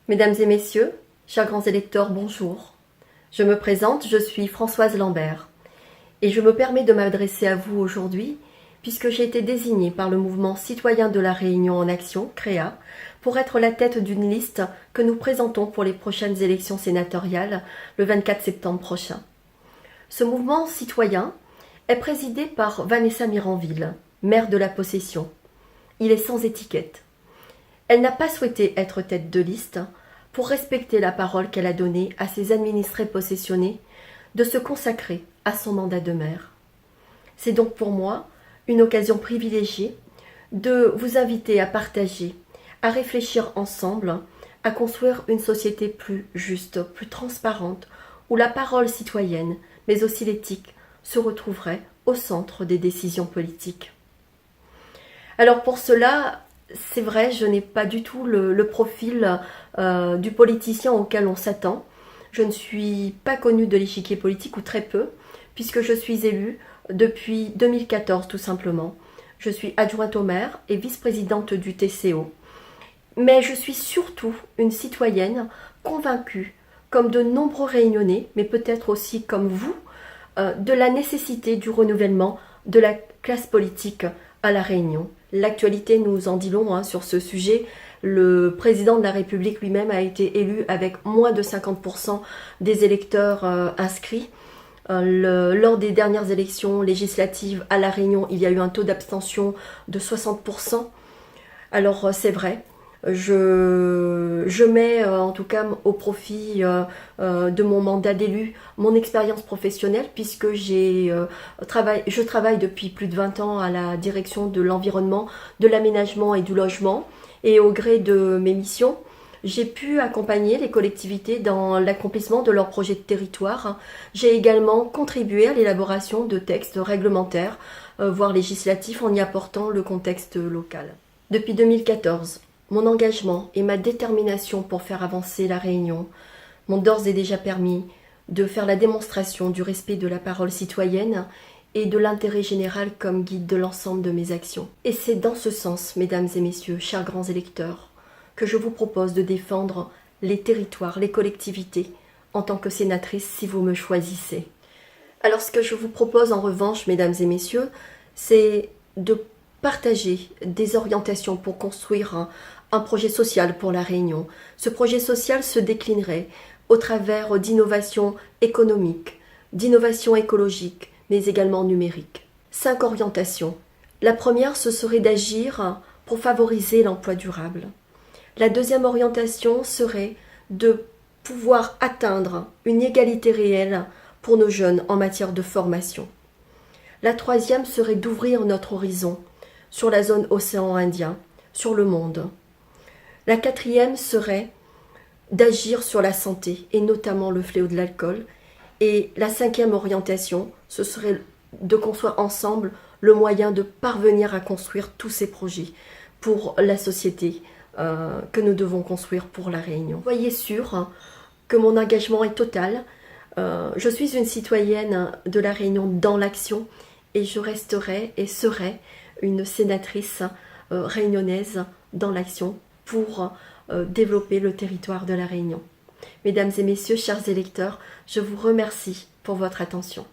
Mesdames et messieurs, chers grands électeurs, bonjour. Je me présente, je suis Françoise Lambert et je me permets de m'adresser à vous aujourd'hui puisque j'ai été désignée par le mouvement citoyen de la Réunion en action, CREA, pour être la tête d'une liste que nous présentons pour les prochaines élections sénatoriales le 24 septembre prochain. Ce mouvement citoyen est présidé par Vanessa Miranville, maire de la Possession. Il est sans étiquette. Elle n'a pas souhaité être tête de liste pour respecter la parole qu'elle a donnée à ses administrés possessionnés de se consacrer à son mandat de maire. C'est donc pour moi une occasion privilégiée de vous inviter à partager, à réfléchir ensemble, à construire une société plus juste, plus transparente, où la parole citoyenne, mais aussi l'éthique, se retrouverait au centre des décisions politiques. Alors pour cela, c'est vrai, je n'ai pas du tout le profil du politicien auquel on s'attend. Je ne suis pas connue de l'échiquier politique, ou très peu, puisque je suis élue depuis 2014 tout simplement. Je suis adjointe au maire et vice-présidente du TCO. Mais je suis surtout une citoyenne convaincue, comme de nombreux Réunionnais, mais peut-être aussi comme vous, de la nécessité du renouvellement de la classe politique à La Réunion. L'actualité nous en dit long sur ce sujet. Le président de la République lui-même a été élu avec moins de 50% des électeurs inscrits. Lors des dernières élections législatives à La Réunion, il y a eu un taux d'abstention de 60%. Alors c'est vrai, je mets en tout cas au profit de mon mandat d'élu mon expérience professionnelle, puisque je travaille depuis plus de 20 ans à la direction de l'environnement, de l'aménagement et du logement, et au gré de mes missions, j'ai pu accompagner les collectivités dans l'accomplissement de leurs projets de territoire. J'ai également contribué à l'élaboration de textes réglementaires, voire législatifs, en y apportant le contexte local. Depuis 2014, mon engagement et ma détermination pour faire avancer La Réunion m'ont d'ores et déjà permis de faire la démonstration du respect de la parole citoyenne et de l'intérêt général comme guide de l'ensemble de mes actions. Et c'est dans ce sens, mesdames et messieurs, chers grands électeurs, que je vous propose de défendre les territoires, les collectivités, en tant que sénatrice si vous me choisissez. Alors ce que je vous propose en revanche, mesdames et messieurs, c'est de partager des orientations pour construire un projet social pour La Réunion. Ce projet social se déclinerait au travers d'innovations économiques, d'innovations écologiques, mais également numériques. 5 orientations. La première, ce serait d'agir pour favoriser l'emploi durable. La deuxième orientation serait de pouvoir atteindre une égalité réelle pour nos jeunes en matière de formation. La troisième serait d'ouvrir notre horizon sur la zone océan Indien, sur le monde. La quatrième serait d'agir sur la santé, et notamment le fléau de l'alcool. Et la cinquième orientation, ce serait de construire ensemble le moyen de parvenir à construire tous ces projets pour la société que nous devons construire pour La Réunion. Soyez sûrs que mon engagement est total. Je suis une citoyenne de La Réunion dans l'action, et je resterai et serai une sénatrice réunionnaise dans l'action pour développer le territoire de La Réunion. Mesdames et messieurs, chers électeurs, je vous remercie pour votre attention.